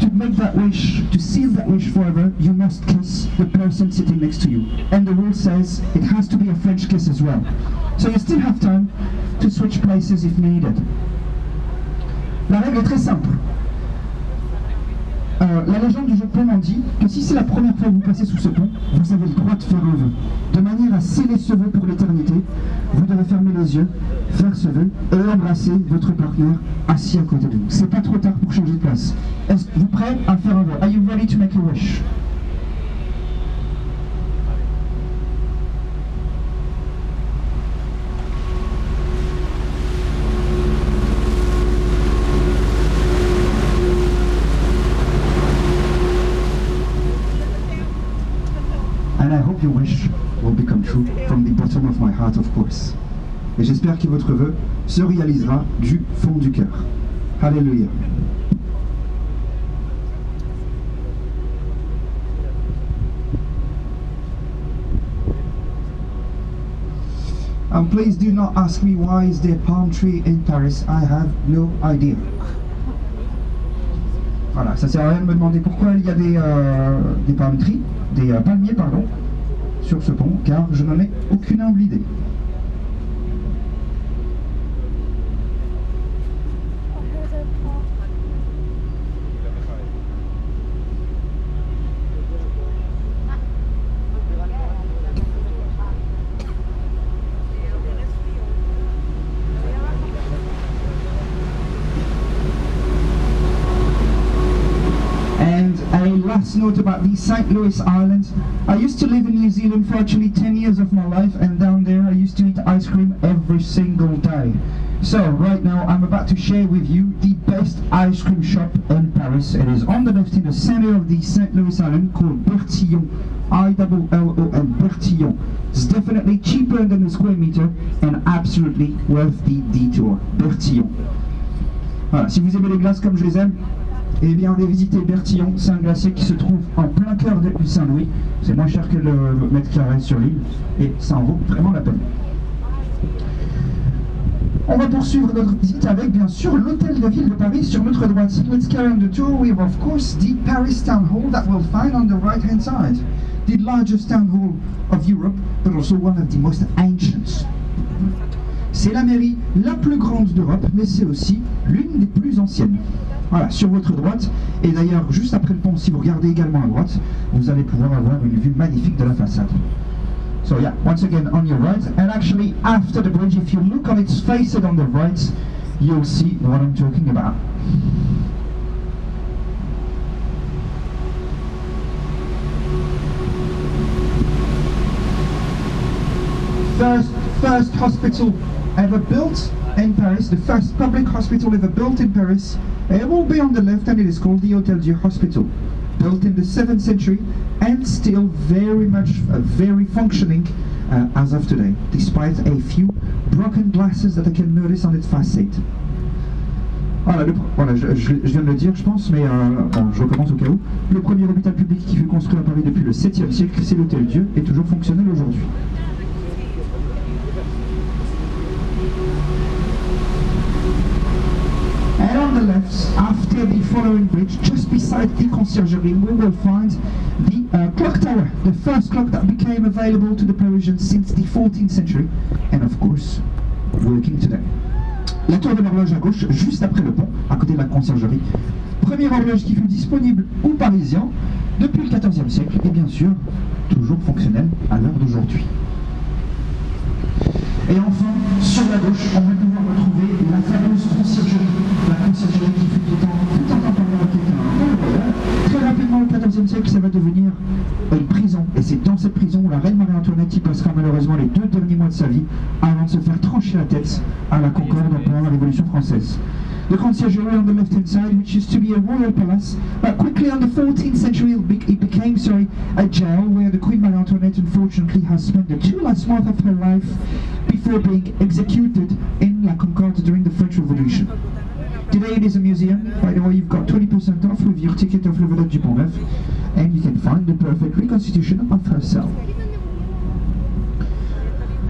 to make that wish, to seal that wish forever, you must kiss the person sitting next to you. And the rule says it has to be a French kiss as well. So you still have time to switch places if needed. La règle est très simple. La légende du jeu de pont en dit que si c'est la première fois que vous passez sous ce pont, vous avez le droit de faire un vœu. De manière à sceller ce vœu pour l'éternité, vous devez fermer les yeux, faire ce vœu et embrasser votre partenaire assis à côté de vous. C'est pas trop tard pour changer de place. Êtes-vous prêt à faire un vœu? Are you ready to make a wish? And I hope your wish will become true from the bottom of my heart, of course. Et j'espère que votre vœu se réalisera du fond du cœur. Alléluia. And please do not ask me why is there a palm tree in Paris. I have no idea. Voilà, ça sert à rien de me demander pourquoi il y a des palm trees, des palmiers, pardon, sur ce pont, car je n'en ai aucune humble idée. Last note about the St. Louis Islands. I used to live in New Zealand for actually 10 years of my life, and down there I used to eat ice cream every single day. So right now I'm about to share with you the best ice cream shop in Paris. It is on the left in the center of the St. Louis Island, called Bertillon. I-double-L-O-N, Bertillon. It's definitely cheaper than the square meter and absolutely worth the detour. Bertillon. Voilà, si vous aimez les glaces comme je les aime, eh bien, allez visiter Bertillon, c'est un glacier qui se trouve en plein cœur de Saint-Louis. C'est moins cher que le mètre carré sur l'île et ça en vaut vraiment la peine. On va poursuivre notre visite avec, bien sûr, l'hôtel de ville de Paris sur notre droite. Let's carry on the tour with, of course, the Paris Town Hall that we'll find on the right-hand side. The largest town hall of Europe, but also one of the most ancient. C'est la mairie la plus grande d'Europe, mais c'est aussi l'une des plus anciennes. Voilà, sur votre droite, et d'ailleurs juste après le pont, si vous regardez également à droite, vous allez pouvoir avoir une vue magnifique de la façade. So yeah, once again on your right, and actually after the bridge, if you look on its facade on the right, you'll see what I'm talking about. First hospital ever built in Paris, the first public hospital ever built in Paris. It will be on the left, and it is called the Hôtel Dieu Hospital. Built in the 7th century and still very much very functioning as of today, despite a few broken glasses that I can notice on its facade. Voilà, je viens de le dire, je pense, mais bon, je recommence au cas où. Le premier hôpital public qui fut construit à Paris depuis le 7e siècle, c'est l'Hôtel Dieu, et toujours fonctionnel aujourd'hui. And on the left, after the following bridge, just beside the conciergerie, we will find the clock tower, the first clock that became available to the Parisians since the 14th century, and of course, working today. La tour de l'horloge à gauche, juste après le pont, à côté de la conciergerie. Première horloge qui fut disponible aux Parisiens depuis le 14e siècle, et bien sûr, toujours fonctionnelle à l'heure d'aujourd'hui. Et enfin, sur la gauche, on va pouvoir retrouver la fameuse conciergerie. La conciergerie qui fut tout un temps pendant quelqu'un. Très rapidement, au XIVe siècle, ça va devenir une prison. Et c'est dans cette prison où la reine Marie-Antoinette y passera malheureusement les 2 derniers mois de sa vie avant de se faire trancher la tête à la Concorde pendant la Révolution française. The conciergerie on the left-hand side, which used to be a royal palace, but quickly on the 14th century it became, a jail where the Queen Marie-Antoinette unfortunately has spent the 2 last months of her life before being executed in La Concorde during the French Revolution. Today it is a museum. By the way, you've got 20% off with your ticket of Le Vedette du Pont Neuf, and you can find the perfect reconstitution of herself.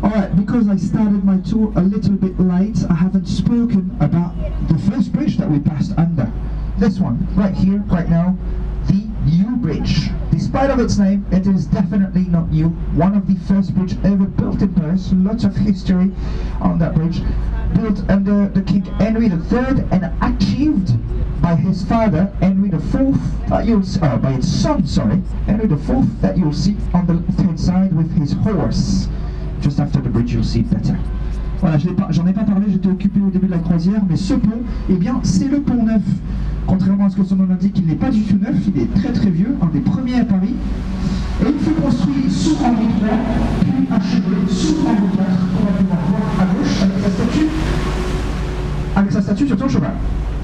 Alright, because I started my tour a little bit late, I haven't spoken about the first bridge that we passed under. this one, right here, right now, the New Bridge. Despite of its name, it is definitely not new. One of the first bridges ever built in Paris. Lots of history on that bridge. Built under the King Henry III and achieved by his father, Henry IV, by its son, sorry, Henry IV, that you'll see on the left-hand side with his horse. Just after the bridge, you'll see it better. Voilà, j'en ai pas parlé, j'étais occupé au début de la croisière, mais ce pont, eh bien, c'est le pont neuf. Contrairement à ce que son nom indique, il n'est pas du tout neuf, il est très très vieux, un des premiers à Paris. Et il fut construit sous Henri III, puis achevé sous Henri IV, qu'on va pouvoir voir à gauche avec sa statue sur son cheval.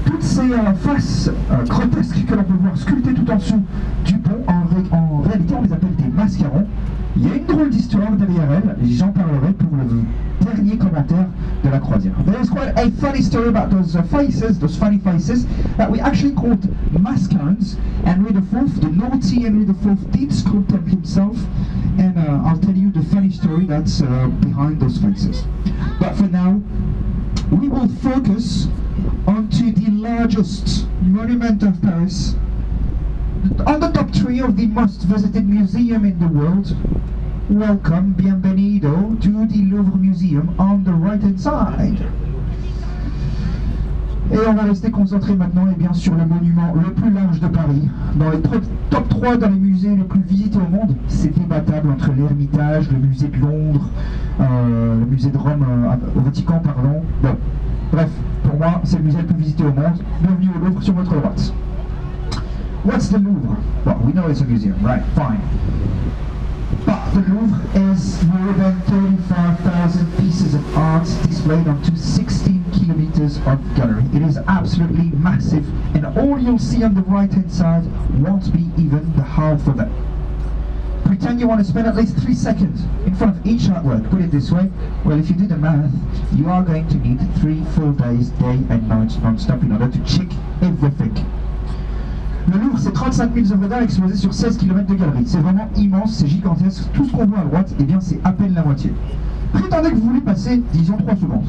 Toutes ces faces grotesques que l'on peut voir sculptées tout en dessous du pont, en réalité on les appelle des mascarons. Il y a une drôle d'histoire derrière elle, et j'en parlerai pour le dernier commentaire de la croisière. There's quite a funny story about those faces, those funny faces, that we actually called mascarons. Henry IV, the naughty Henry IV, did sculpt them himself, and I'll tell you the funny story that's behind those faces. But for now, we will focus onto the largest monument of Paris, on the top 3 of the most visited museum in the world. Welcome, bienvenido to the Louvre Museum on the right hand side. Et on va rester concentré maintenant bien sur le monument le plus large de Paris. Dans les top 3 dans les musées les plus visités au monde, c'est débattable entre l'Ermitage, le musée de Londres, le musée de Rome au Vatican, pardon. Bon, bref, pour moi, c'est le musée le plus visité au monde. Bienvenue au Louvre sur votre droite. What's the Louvre? Well, we know it's a museum, right? Fine. But the Louvre is more than 35,000 pieces of art displayed onto 16 kilometers of gallery. It is absolutely massive, and all you'll see on the right-hand side won't be even the half of it. Pretend you want to spend at least 3 seconds in front of each artwork. Put it this way, well, if you do the math, you are going to need 3 full days, day and night, non-stop, in order to check everything. Le Louvre, c'est 35 000 œuvres d'art exposées sur 16 km de galerie. C'est vraiment immense, c'est gigantesque. Tout ce qu'on voit à droite, eh bien, c'est à peine la moitié. Prétendez que vous voulez passer, disons, 3 secondes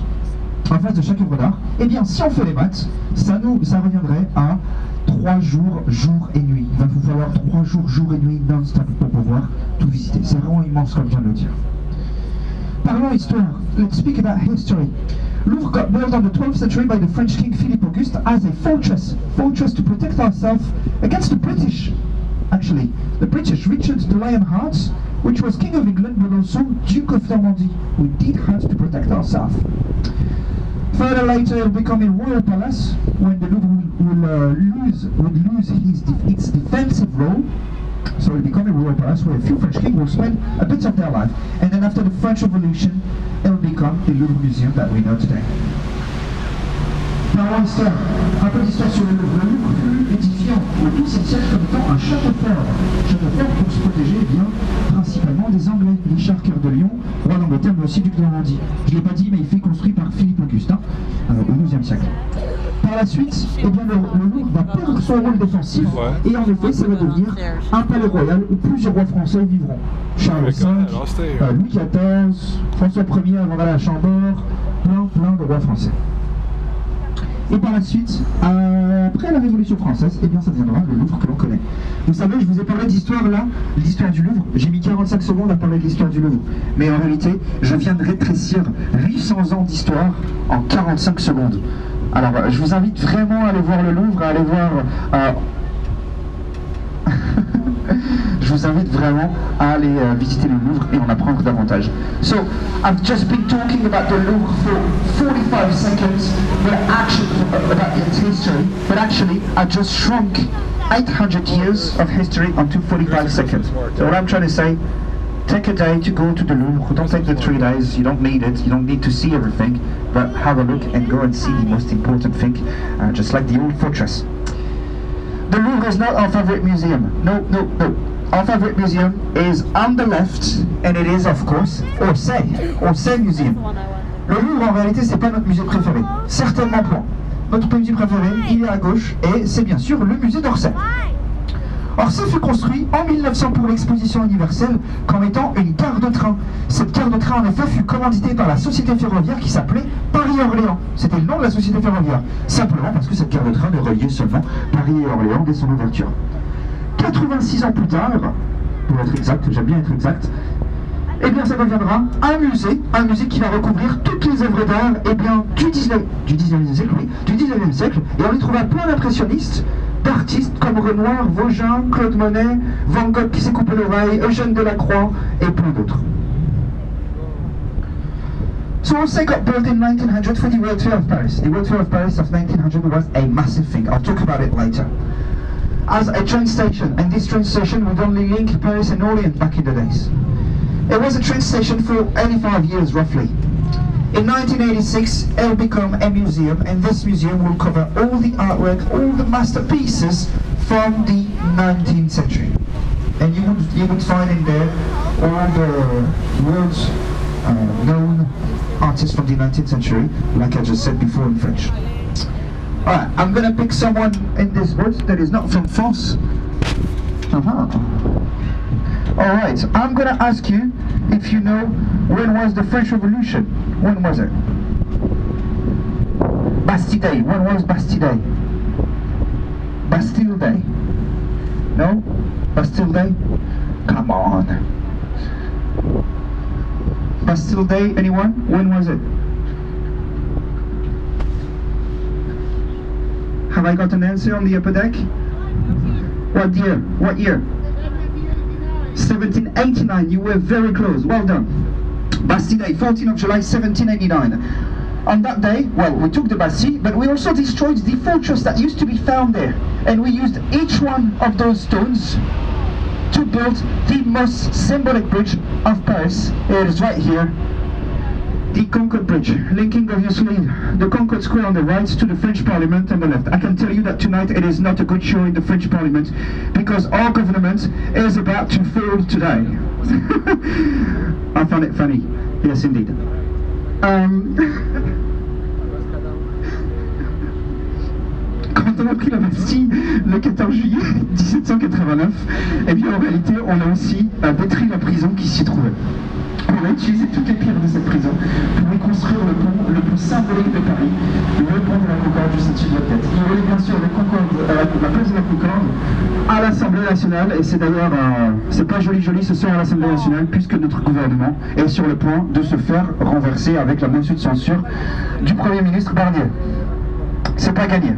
en face de chaque œuvre d'art. Eh bien, si on fait les maths, ça reviendrait à 3 jours, jour et nuit. Il va vous falloir 3 jours, jour et nuit non-stop pour pouvoir tout visiter. C'est vraiment immense, comme je viens de le dire. Parlons histoire. Let's speak about history. Louvre got built on the 12th century by the French king Philippe Auguste as a fortress to protect ourselves against the British. Actually, the British, Richard the Lionheart, which was king of England but also Duke of Normandy. We did have to protect ourselves. Further later, it will become a royal palace when the Louvre would lose its defensive role. So it will become a royal palace where a few French kings will spend a bit of their life. And then after the French Revolution, it will become the Louvre Museum that we know today. Parlons histoire. Un peu d'histoire sur le Louvre. Le Louvre fut édifié au XIIe siècle comme étant un château fort. Château fort pour se protéger bien, principalement des Anglais. Richard Cœur de Lion, roi d'Angleterre, mais aussi duc de Normandie. Je ne l'ai pas dit, mais il fut construit par Philippe Auguste au XIIe siècle. Par la suite, eh bien, le Louvre va perdre son rôle défensif et en effet, ça va devenir un palais royal où plusieurs rois français vivront. Charles V, Louis XIV, François Ier avant d'aller à Chambord, plein de rois français. Et par la suite, après la Révolution française, eh bien ça deviendra le Louvre que l'on connaît. Vous savez, je vous ai parlé d'histoire là, l'histoire du Louvre. J'ai mis 45 secondes à parler de l'histoire du Louvre. Mais en réalité, je viens de rétrécir 800 ans d'histoire en 45 secondes. Alors, je vous invite vraiment à aller voir le Louvre, à aller voir... je vous invite vraiment à aller visiter le Louvre et en apprendre davantage. So, I've just been talking about the Louvre for 45 seconds, about its history, but actually I just shrunk 800 years of history onto 45 seconds. So what I'm trying to say, take a day to go to the Louvre. Don't take the 3 days, you don't need it, you don't need to see everything, but have a look and go and see the most important thing, just like the old fortress. The Louvre is not our favorite museum. No. Our favorite museum is on the left, and it is, of course, Orsay Museum. Le Louvre, en réalité, c'est pas notre musée préféré. Certainement pas. Notre musée préféré, il est à gauche, et c'est bien sûr le musée d'Orsay. Or, ça fut construit en 1900 pour l'exposition universelle comme étant une gare de train. Cette gare de train, en effet, fut commanditée par la société ferroviaire qui s'appelait Paris-Orléans. C'était le nom de la société ferroviaire. Simplement parce que cette gare de train ne reliait seulement Paris et Orléans dès son ouverture. 86 ans plus tard, pour être exact, j'aime bien être exact, eh bien ça deviendra un musée qui va recouvrir toutes les œuvres d'art du 19e siècle, oui, du 19e siècle, et on y trouvera plein d'impressionnistes, d'artistes comme Renoir, Vaugin, Claude Monet, Van Gogh qui s'est coupé l'oreille, Eugène Delacroix et plein d'autres. So Orsay got built in 1900 for the World Fair of Paris. The World Fair of Paris of 1900 was a massive thing. I'll talk about it later. As a train station, and this train station would only link Paris and Orléans back in the days. It was a train station for 85 years roughly. In 1986, it will become a museum, and this museum will cover all the artwork, all the masterpieces from the 19th century. And you would find in there all the world's known artists from the 19th century, like I just said before in French. Alright, I'm gonna pick someone in this boat that is not from France. Alright, I'm gonna ask you if you know when was the French Revolution. When was it? Bastille Day. When was Bastille Day? Bastille Day. No? Bastille Day? Come on. Bastille Day, anyone? When was it? Have I got an answer on the upper deck? What year? What year? 1789. You were very close. Well done. Bastille Day, 14th of July, 1789. On that day, well, we took the Bastille, but we also destroyed the fortress that used to be found there. And we used each one of those stones to build the most symbolic bridge of Paris. It is right here. The Concorde Bridge, linking obviously the Concorde Square on the right to the French Parliament on the left. I can tell you that tonight it is not a good show in the French Parliament because our government is about to fall today. I found it funny. Yes, indeed. Quand on a pris la Bastille le 14 juillet 1789, eh bien en réalité on a aussi détruit la prison qui s'y trouvait. On a utilisé toutes les pierres de cette prison pour y construire le pont le plus symbolique de Paris, le pont de la Concorde du statue de la Tête. Il y avait bien sûr la place de la Concorde à l'Assemblée nationale, et c'est d'ailleurs, c'est pas joli ce soir à l'Assemblée nationale, puisque notre gouvernement est sur le point de se faire renverser avec la motion de censure du Premier ministre Barnier. C'est pas gagné.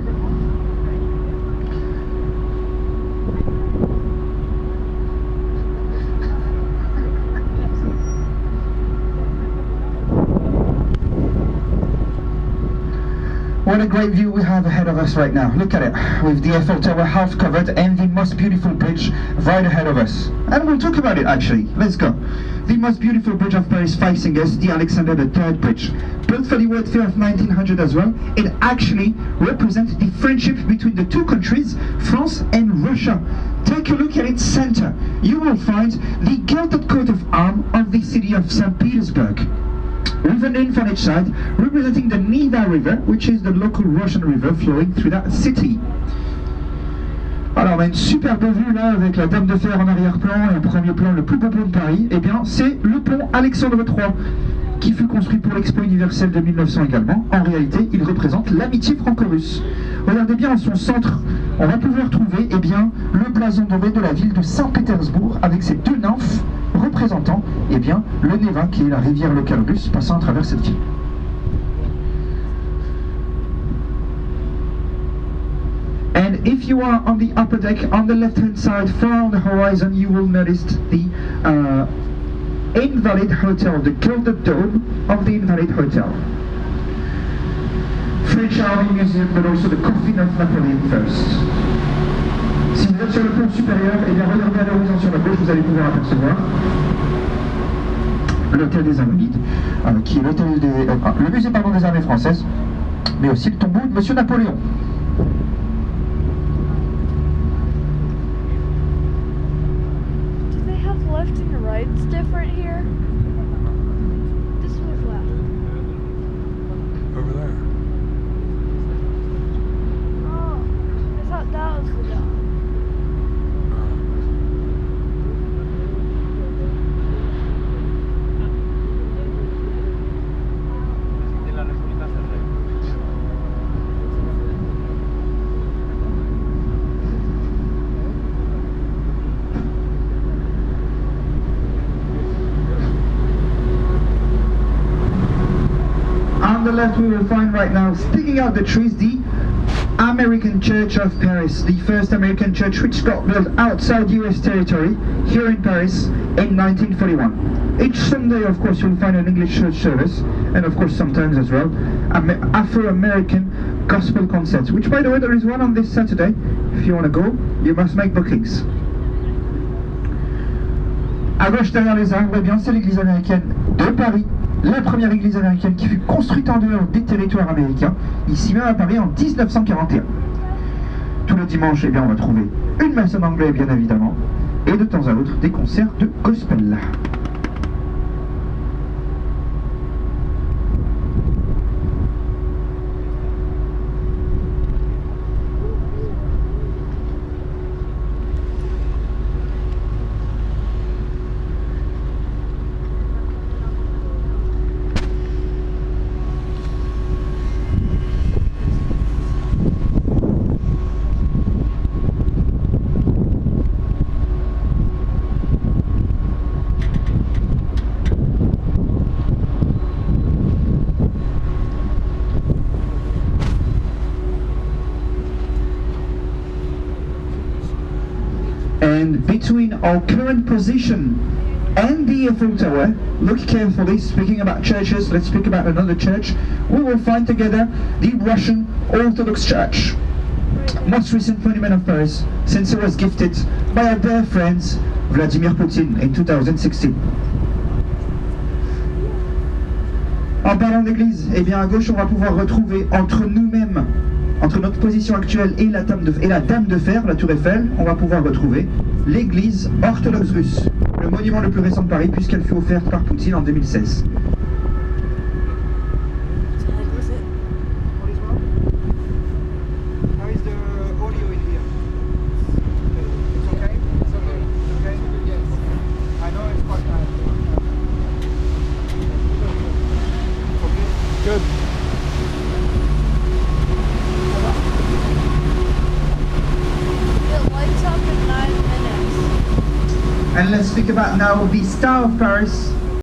What a great view we have ahead of us right now. Look at it, with the Eiffel Tower half covered and the most beautiful bridge right ahead of us. And we'll talk about it actually. Let's go. The most beautiful bridge of Paris facing us, the Alexander III Bridge. Built for the World Fair of 1900 as well, it actually represents the friendship between the two countries, France and Russia. Take a look at its center. You will find the gilded coat of arms of the city of St. Petersburg, with a nymph on each side, representing the Neva River, which is the local Russian river flowing through that city. Alors on a une superbe vue là avec la Dame de Fer en arrière-plan et en premier plan le plus beau pont de Paris. Eh bien c'est le pont Alexandre III qui fut construit pour l'Expo universelle de 1900 également. En réalité il représente l'amitié franco-russe. Regardez bien en son centre, on va pouvoir trouver le blason doré de la ville de Saint-Pétersbourg avec ses deux nymphes représentant le Neva qui est la rivière locale russe passant à travers cette ville. And if you are on the upper deck, on the left-hand side, far on the horizon, you will notice the Invalid Hotel, the gilded dome of the Invalid Hotel. French Army Museum, but also the coffin of Napoleon first. Si vous êtes sur le pont supérieur, regardez à l'horizon sur la gauche, vous allez pouvoir apercevoir l'hôtel des Invalides, qui est l'hôtel le musée des armées françaises, mais aussi le tombeau de Monsieur Napoléon. Do they have left and rights different here? This was left. Over there. Oh, I thought that was the dome. left we will find right now, sticking out the trees, the American Church of Paris, the first American church which got built outside US territory, here in Paris, in 1941. Each Sunday, of course, you'll find an English church service, and of course sometimes as well, Afro-American gospel concerts, which by the way, there is one on this Saturday. If you want to go, you must make bookings. À gauche derrière les arbres, eh bien, c'est l'église américaine de Paris, la première église américaine qui fut construite en dehors des territoires américains, ici même à Paris en 1941. Tous les dimanches, eh bien, on va trouver une messe en anglais, bien évidemment, et de temps à autre, des concerts de gospel. And between our current position and the Eiffel Tower, look carefully, speaking about churches, let's speak about another church, we will find together the Russian Orthodox Church, most recent monument of Paris, since it was gifted by our dear friends Vladimir Putin in 2016. En parlant d'église, eh bien à gauche on va pouvoir retrouver entre nous-mêmes, entre notre position actuelle et la Dame de Fer, la Tour Eiffel, on va pouvoir retrouver l'église orthodoxe russe, le monument le plus récent de Paris puisqu'elle fut offerte par Poutine en 2016. Good. It lights up in 9 minutes. And let's speak about now the Star of Paris,